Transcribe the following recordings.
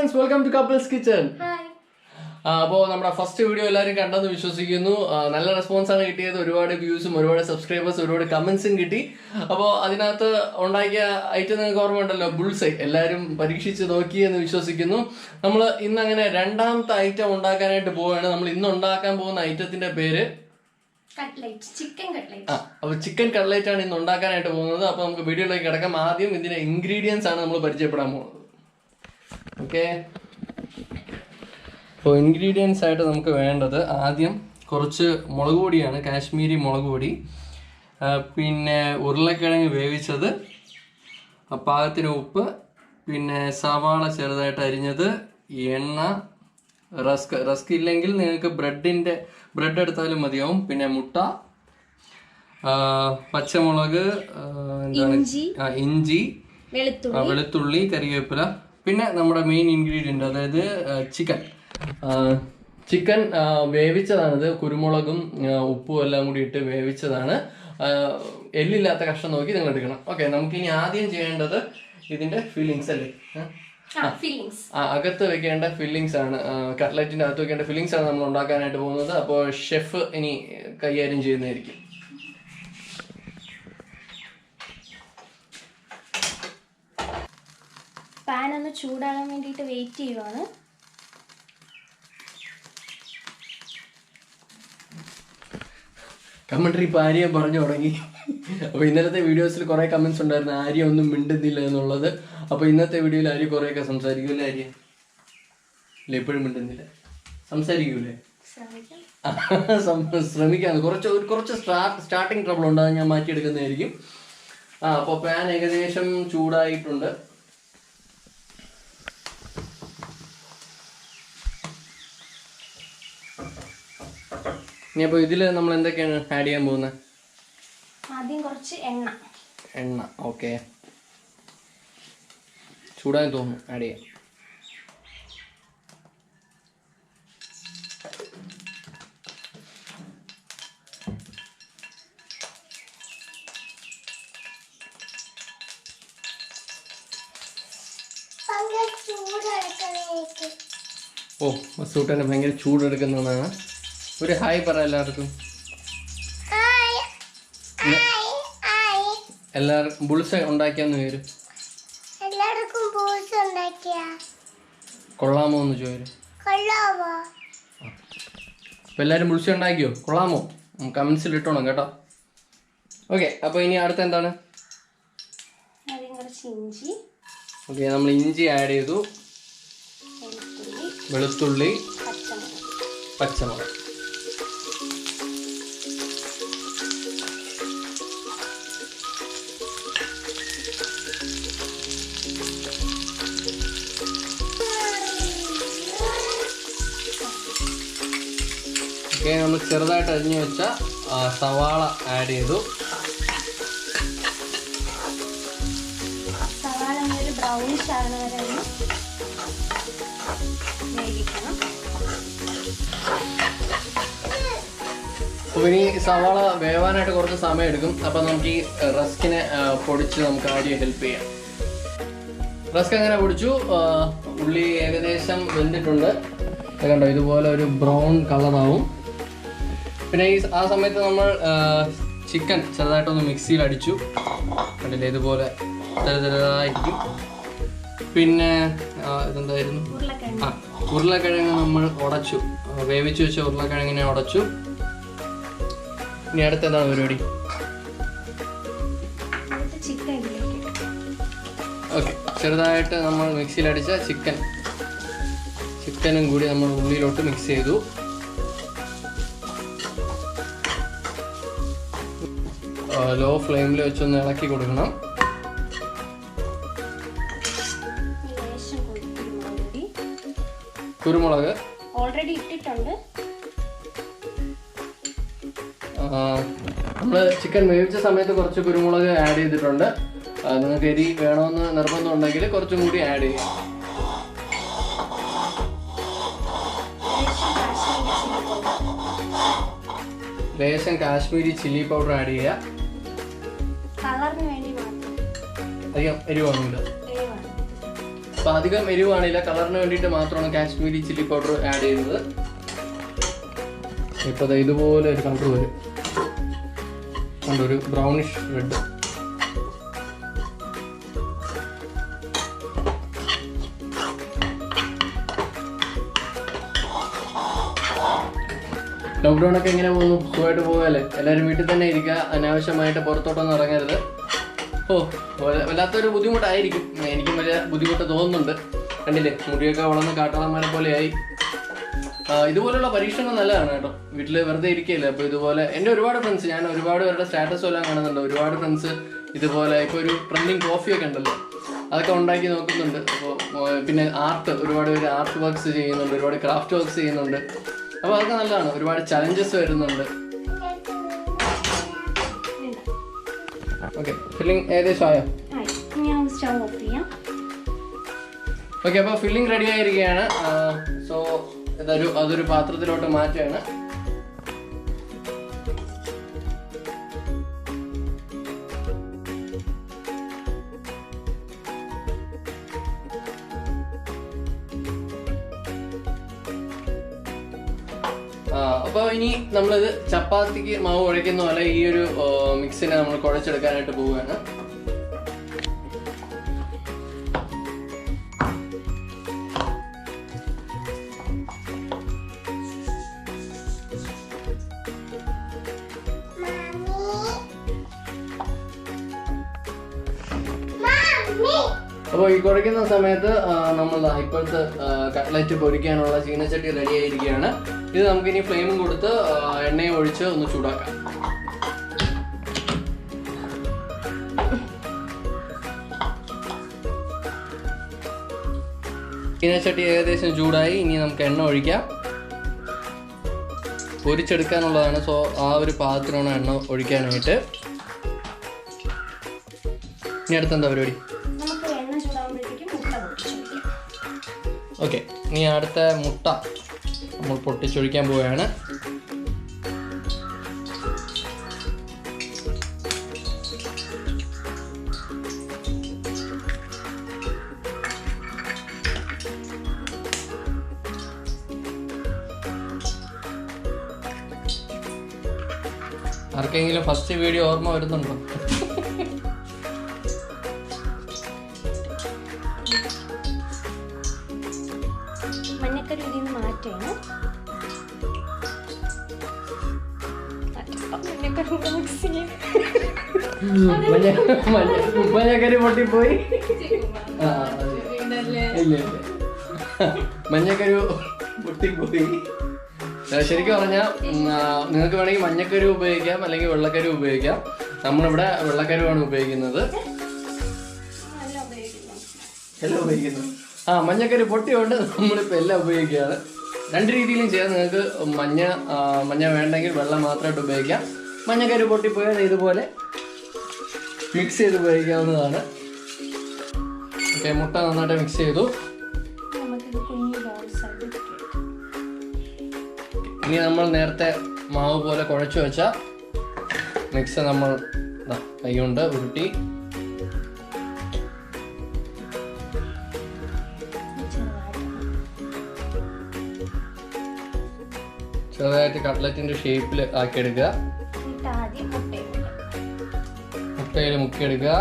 friends, welcome to Couples Kitchen. Hi. അപ്പോൾ നമ്മുടെ first video എല്ലാവരും കണ്ടെന്ന് വിശ്വസിക്കുന്നു. നല്ല റെസ്പോൺസാണ് കിട്ടിയത്. ഒരുപാട് വ്യൂസും ഒരുപാട് സബ്സ്ക്രൈബേഴ്സും ഒരുപാട് കമന്റ്സും കിട്ടി. അപ്പോൾ അതിനകത്ത് ഉണ്ടാക്കിയ ഐറ്റം നിങ്ങൾക്ക് ഓർമ്മ ഉണ്ടല്ലോ, ബുൾസൈ. എല്ലാവരും പരീക്ഷിച്ച് നോക്കി എന്ന് വിശ്വസിക്കുന്നു. നമ്മൾ ഇന്ന് അങ്ങനെ രണ്ടാമത്തെ ഐറ്റം ഉണ്ടാക്കാനായിട്ട് പോവുകയാണ്. നമ്മൾ ഇന്ന് ഉണ്ടാക്കാൻ പോകുന്ന ഐറ്റത്തിന്റെ പേര് അപ്പൊ ചിക്കൻ കട്ട്ലേറ്റ് ആണ് ഇന്ന് ഉണ്ടാക്കാനായിട്ട് പോകുന്നത്. അപ്പൊ നമുക്ക് വീഡിയോയിലേക്ക് കിടക്കാം. ആദ്യം ഇതിന്റെ ഇൻഗ്രീഡിയൻസ് ആണ് നമ്മൾ പരിചയപ്പെടാൻ പോകുന്നത്. ഓക്കെ, അപ്പോൾ ഇൻഗ്രീഡിയൻസ് ആയിട്ട് നമുക്ക് വേണ്ടത് ആദ്യം കുറച്ച് മുളക് പൊടിയാണ്, കാശ്മീരി മുളക് പൊടി, പിന്നെ ഉരുളക്കിഴങ്ങ് വേവിച്ചത്, പാകത്തിന് ഉപ്പ്, പിന്നെ സവാള ചെറുതായിട്ട് അരിഞ്ഞത്, എണ്ണ, റസ്ക് ഇല്ലെങ്കിൽ നിങ്ങൾക്ക് ബ്രെഡ് എടുത്താലും മതിയാവും, പിന്നെ മുട്ട, പച്ചമുളക്, എന്താണ് ഇഞ്ചി, വെളുത്തുള്ളി, കറിവേപ്പില, പിന്നെ നമ്മുടെ മെയിൻ ഇൻഗ്രീഡിയൻ്റ് അതായത് ചിക്കൻ വേവിച്ചതാണിത്. കുരുമുളകും ഉപ്പും എല്ലാം കൂടി ഇട്ട് വേവിച്ചതാണ്. എല്ലില്ലാത്ത കഷ്ണം നോക്കി നിങ്ങൾ എടുക്കണം. ഓക്കെ, നമുക്കിനി ആദ്യം ചെയ്യേണ്ടത് ഇതിന്റെ ഫില്ലിങ്സ് അല്ലേ, അകത്ത് വെക്കേണ്ട ഫില്ലിങ്സ് ആണ്. കട്ട്ലറ്റിന്റെ അകത്ത് വെക്കേണ്ട ഫില്ലിങ്സ് ആണ് നമ്മൾ ഉണ്ടാക്കാനായിട്ട് പോകുന്നത്. അപ്പോൾ ഷെഫ് ഇനി കൈകാര്യം ചെയ്യുന്നതായിരിക്കും. പാൻ ഒന്ന് ചൂടാകാൻ വേണ്ടിയിട്ട് വെയിറ്റ് ചെയ്യുവാണ്. കമന്ററി ഇപ്പൊ ആര്യ പറഞ്ഞു തുടങ്ങി. അപ്പൊ ഇന്നലത്തെ വീഡിയോസിൽ കുറെ കമന്റ്സ് ഉണ്ടായിരുന്നു, ആര്യ ഒന്നും മിണ്ടുന്നില്ല എന്നുള്ളത്. അപ്പൊ ഇന്നത്തെ വീഡിയോയിൽ ആര്യ കുറെയൊക്കെ സംസാരിക്കൂല്ലേ? ആര്യ ഇല്ല, എപ്പോഴും മിണ്ടുന്നില്ല, സംസാരിക്കൂലേ? ശ്രമിക്കാന്ന്. കുറച്ച് സ്റ്റാർട്ടിങ് ട്രബിൾ ഉണ്ട്, അത് ഞാൻ മാറ്റിയെടുക്കുന്നതായിരിക്കും. അപ്പോൾ പാൻ ഏകദേശം ചൂടായിട്ടുണ്ട്. ഇനി അപ്പോൾ ഇതിൽ നമ്മൾ എന്തൊക്കെയാണ് ആഡ് ചെയ്യാൻ പോകുന്നത്? ആദ്യം കുറച്ച് എണ്ണ. ഓക്കെ, ചൂടാൻ തോന്നുന്നു, ആഡ് ചെയ്യാം. ഓ, മസൂട്ടനെ ഭയങ്കര ചൂടെടുക്കുന്നതാണ്. ഒരു ഹായ് പറ എല്ലാവർക്കും. എല്ലാവർക്കും ബുൾസൈ ഉണ്ടാക്കിയാന്ന് പേര് കൊള്ളാമോ എന്ന് ചോദിച്ചു. അപ്പൊ എല്ലാരും ബുൾസൈ ഉണ്ടാക്കിയോ? കൊള്ളാമോ? കമന്റ്സിൽ ഇട്ടോണം കേട്ടോ. ഓക്കെ, അപ്പൊ ഇനി അടുത്ത എന്താണ്? ഓക്കെ, നമ്മൾ ഇഞ്ചി ആഡ് ചെയ്തു, വെളുത്തുള്ളി, പച്ചമുളക്. ഓക്കെ, നമ്മൾ ചെറുതായിട്ട് അരിഞ്ഞു വെച്ച സവാള ആഡ് ചെയ്തു. സവാള ഒരു ബ്രൗണിഷ് ആകുന്ന വരെ വേവിക്കണം. അപ്പോൾ ഇനി സവാള വേവാനായിട്ട് കുറച്ച് സമയം എടുക്കും. അപ്പം നമുക്ക് ഈ റസ്കിനെ പൊടിച്ച് നമുക്ക് ആദ്യം ഹെൽപ്പ് ചെയ്യാം. റസ്ക് അങ്ങനെ പൊടിച്ചു. ഉള്ളി ഏകദേശം വെന്തിട്ടുണ്ട്. കണ്ടോ, ഇതുപോലെ ഒരു ബ്രൗൺ കളറാവും. പിന്നെ ആ സമയത്ത് നമ്മൾ ചിക്കൻ ചെറുതായിട്ടൊന്ന് മിക്സിയിൽ അടിച്ചു. കണ്ടില്ലേ, ഇതുപോലെ ചെറുതായിരിക്കും. പിന്നെ ഇതെന്തായിരുന്നു? ഉരുളക്കിഴങ്ങ് നമ്മൾ ഉടച്ചു, വേവിച്ച് വെച്ച ഉരുളക്കിഴങ്ങിനെ ഉടച്ചു. ഇനി അടുത്ത എന്താണ് പരിപാടി? ഓക്കെ, ചെറുതായിട്ട് നമ്മൾ മിക്സിയിൽ അടിച്ച ചിക്കനും കൂടി നമ്മൾ ഉള്ളിലോട്ട് മിക്സ് ചെയ്തു. ലോ ഫ്ലെയിമിൽ വെച്ചൊന്ന് ഇളക്കി കൊടുക്കണം. കുരുമുളക് ഓൾറെഡി ഇട്ടിട്ടുണ്ട്. നമ്മൾ ചിക്കൻ വേവിച്ച സമയത്ത് കുറച്ച് കുരുമുളക് ആഡ് ചെയ്തിട്ടുണ്ട്. നിങ്ങൾക്ക് എരി വേണമെന്ന് നിർബന്ധം ഉണ്ടെങ്കിൽ കുറച്ചും കൂടി ആഡ് ചെയ്യാം. ലേശം കാശ്മീരി ചില്ലി പൗഡർ ആഡ് ചെയ്യുക. കളറിന് വേണ്ടി മാത്രം. അധികം എരിവാണുണ്ട്. അപ്പോൾ അധികം എരിവാണില്ല, കളറിന് വേണ്ടിയിട്ട് മാത്രമാണ് കാശ്മീരി ചില്ലി പൗഡർ ആഡ് ചെയ്യുന്നത്. ഇപ്പോൾ ഇതുപോലെ ഒരു കളർ വരും, ഒരു ബ്രൗണിഷ് റെഡ്. ലോക്ക്ഡൗൺ ഒക്കെ എങ്ങനെ പോകുന്നു? സുഖമായിട്ട് പോകാല്ലേ? എല്ലാവരും വീട്ടിൽ തന്നെ ഇരിക്കുക, അനാവശ്യമായിട്ട് പുറത്തോട്ടൊന്നും ഇറങ്ങരുത്. വല്ലാത്തൊരു ബുദ്ധിമുട്ടായിരിക്കും, എനിക്കും വലിയ ബുദ്ധിമുട്ട് തോന്നുന്നുണ്ട്. കണ്ടില്ലേ, മുടിയൊക്കെ വളർന്ന് കാട്ടാളന്മാരെ പോലെയായി. ഇതുപോലുള്ള പരീക്ഷണങ്ങൾ നല്ലതാണ് കേട്ടോ, വീട്ടിൽ വെറുതെ ഇരിക്കുകയില്ല. അപ്പോൾ ഇതുപോലെ എൻ്റെ ഒരുപാട് ഫ്രണ്ട്സ്, ഞാൻ ഒരുപാട് പേരുടെ സ്റ്റാറ്റസ് എല്ലാം കാണുന്നുണ്ട്. ഒരുപാട് ഫ്രണ്ട്സ് ഇതുപോലെ ഇപ്പോൾ ഒരു ട്രെൻഡിങ് കോഫിയൊക്കെ ഉണ്ടല്ലോ, അതൊക്കെ ഉണ്ടാക്കി നോക്കുന്നുണ്ട്. അപ്പോൾ പിന്നെ ഒരുപാട് പേര് ആർട്ട് വർക്ക്സ് ചെയ്യുന്നുണ്ട്, ഒരുപാട് ക്രാഫ്റ്റ് വർക്ക്സ് ചെയ്യുന്നുണ്ട്. അപ്പോൾ അതൊക്കെ നല്ലതാണ്, ഒരുപാട് ചലഞ്ചസ് വരുന്നുണ്ട്. ഓക്കെ, ഫില്ലിംഗ് ഏകദേശം ആയോ? ഓക്കെ, അപ്പോൾ ഫില്ലിംഗ് റെഡി ആയിരിക്കുകയാണ്. സോ അതൊരു പാത്രത്തിലോട്ട് മാറ്റുകയാണ്. അപ്പോൾ ഇനി നമ്മളിത് ചപ്പാത്തിക്ക് മാവ് കുഴയ്ക്കുന്ന പോലെ ഈ ഒരു മിക്സിനെ നമ്മൾ കുഴച്ചെടുക്കാനായിട്ട് പോവുകയാണ്. അപ്പോൾ ഈ കുഴയ്ക്കുന്ന സമയത്ത് നമ്മൾ ഇപ്പോഴത്തെ കട്ട്ലറ്റ് പൊരിക്കാനുള്ള ചീനച്ചട്ടി റെഡി ആയിരിക്കുകയാണ്. ഇത് നമുക്കിനി ഫ്ലെയിമും കൊടുത്ത് എണ്ണയും ഒഴിച്ച് ഒന്ന് ചൂടാക്കാം. ചീനച്ചട്ടി ഏകദേശം ചൂടായി, ഇനി നമുക്ക് എണ്ണ ഒഴിക്കാം. പൊരിച്ചെടുക്കാനുള്ളതാണ്, സോ ആ ഒരു പാത്രമാണ് എണ്ണ ഒഴിക്കാനായിട്ട്. ഇനി അടുത്തെന്താ പരിപാടി? ഓക്കെ, ഇനി അടുത്ത മുട്ട നമ്മൾ പൊട്ടിച്ചൊഴിക്കാൻ പോവുകയാണ്. ആർക്കെങ്കിലും ഫസ്റ്റ് വീഡിയോ ഓർമ്മ വരുന്നുണ്ടോ? മഞ്ഞക്കരി പൊട്ടിപ്പോയി. ഇല്ല, മഞ്ഞക്കരു പൊട്ടിപ്പോയി. ശരിക്കും പറഞ്ഞാൽ നിങ്ങൾക്ക് വേണമെങ്കിൽ മഞ്ഞക്കരു ഉപയോഗിക്കാം, അല്ലെങ്കിൽ വെള്ളക്കരു ഉപയോഗിക്കാം. നമ്മളിവിടെ വെള്ളക്കരുവാണ് ഉപയോഗിക്കുന്നത്. എല്ലാം ഉപയോഗിക്കുന്നത്. മഞ്ഞക്കരു പൊട്ടിയോണ്ട് നമ്മളിപ്പോൾ എല്ലാം ഉപയോഗിക്കുകയാണ്. രണ്ട് രീതിയിലും ചെയ്യാം. നിങ്ങൾക്ക് മഞ്ഞ വേണ്ടെങ്കിൽ വെള്ളം മാത്രമായിട്ട് ഉപയോഗിക്കാം. മഞ്ഞക്കരു പൊട്ടിപ്പോയാൽ ഇതുപോലെ മിക്സ് ചെയ്ത് ഉപയോഗിക്കാവുന്നതാണ്. ഓക്കെ, മുട്ട നന്നായിട്ട് മിക്സ് ചെയ്തു. ഇനി നമ്മൾ നേരത്തെ മാവ് പോലെ കുഴച്ചു വെച്ച മിക്സ് നമ്മൾ കൈകൊണ്ട് ഉരുട്ടി ചെറുതായിട്ട് കട്ട്ലറ്റിന്റെ ഷേപ്പിൽ ആക്കിയെടുക്കുക. മുട്ടയിൽ മുക്കിയെടുക്കുക.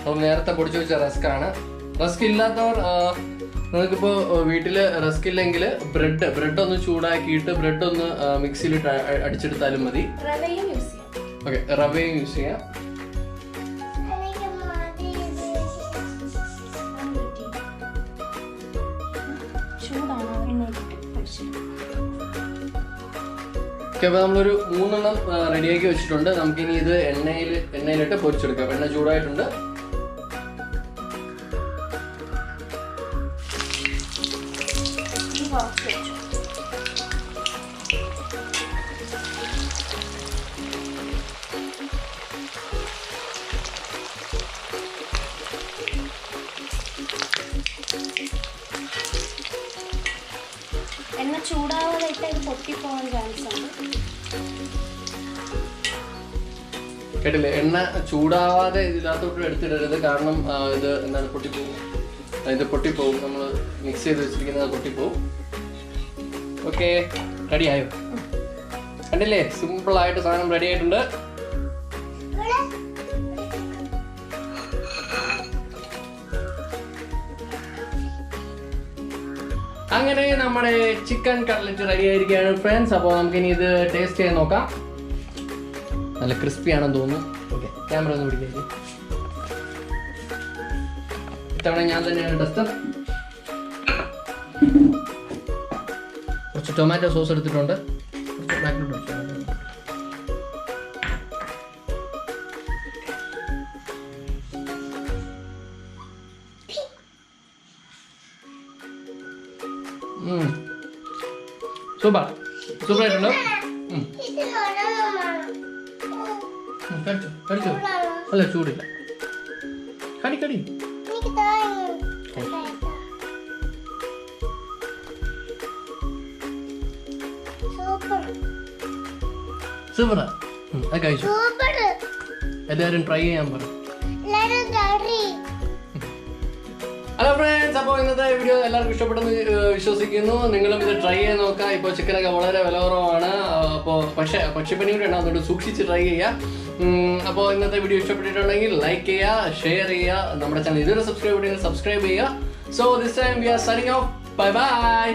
നമ്മൾ നേരത്തെ പൊടിച്ചു വെച്ച റസ്ക് ആണ്. റസ്ക് ഇല്ലാത്തവർ, നിങ്ങൾക്കിപ്പോൾ വീട്ടിൽ റസ്ക് ഇല്ലെങ്കിൽ ബ്രെഡ് ഒന്ന് ചൂടാക്കിയിട്ട് ബ്രെഡ് ഒന്ന് മിക്സിയിലിട്ട് അടിച്ചെടുത്താലും മതി. ഓക്കെ, റവയും യൂസ് ചെയ്യാം. ഓക്കെ, അപ്പോൾ നമ്മളൊരു 3 എണ്ണം റെഡിയാക്കി വെച്ചിട്ടുണ്ട്. നമുക്കിനി ഇത് എണ്ണയിലിട്ട് പൊരിച്ചെടുക്കാം. എണ്ണ ചൂടായിട്ടുണ്ട്. എണ്ണ ചൂടാവാതായിട്ട് അത് പൊട്ടിപ്പോകാൻ ചാൻസ് ഉണ്ട്. കേട്ടില്ലേ? എണ്ണ ചൂടാവാതെ ഇതിനകത്തോട്ട് എടുത്തിടരുത്, കാരണം ഇത് എന്താണ് പൊട്ടിപ്പോവും. ഇത് പൊട്ടിപ്പോവും, നമ്മൾ മിക്സ് ചെയ്ത് വെച്ചിരിക്കുന്നത് പൊട്ടിപ്പോവും. ഓക്കെ, റെഡി ആയോ? കണ്ടില്ലേ, സിമ്പിൾ ആയിട്ട് സാധനം റെഡി ആയിട്ടുണ്ട്. അങ്ങനെ നമ്മുടെ ചിക്കൻ കട്ട്ലറ്റ് റെഡി ആയിരിക്കുകയാണ് ഫ്രണ്ട്സ്. അപ്പോൾ നമുക്കിനി ഇത് ടേസ്റ്റ് ചെയ്യാൻ നോക്കാം. നല്ല ക്രിസ്പി ആണെന്ന് തോന്നുന്നു. ഓക്കെ, ക്യാമറ ഒന്ന് പിടിക്കുക. ഇത്തവണ ഞാൻ തന്നെയാണ് ടെസ്റ്റർ. കുറച്ച് ടൊമാറ്റോ സോസ് എടുത്തിട്ടുണ്ട്. സൂപ്പർ സൂപ്പർ ആയിട്ടുണ്ടോ? കഴിച്ചോ? അല്ല, ചൂടില്ല. കടി കടി. സൂപ്പറാ. അത് കഴിച്ചു. എല്ലാവരും ട്രൈ ചെയ്യാൻ പറ. ഹലോ ഫ്രണ്ട്സ്, അപ്പോൾ ഇന്നത്തെ വീഡിയോ എല്ലാവർക്കും ഇഷ്ടപ്പെട്ടെന്ന് വിശ്വസിക്കുന്നു. നിങ്ങളും ഇത് ട്രൈ ചെയ്ത് നോക്കാം. ഇപ്പോൾ ചിക്കനൊക്കെ വളരെ വില കുറവാണ്. അപ്പോൾ പക്ഷിപ്പനി കൂടെ ഉണ്ടാകുന്നുണ്ട്, സൂക്ഷിച്ച് ട്രൈ ചെയ്യുക. അപ്പോൾ ഇന്നത്തെ വീഡിയോ ഇഷ്ടപ്പെട്ടിട്ടുണ്ടെങ്കിൽ ലൈക്ക് ചെയ്യുക, ഷെയർ ചെയ്യുക. നമ്മുടെ ചാനൽ ഇതുവരെ സബ്സ്ക്രൈബ് ചെയ്യുക. So this time we are signing off. Bye by.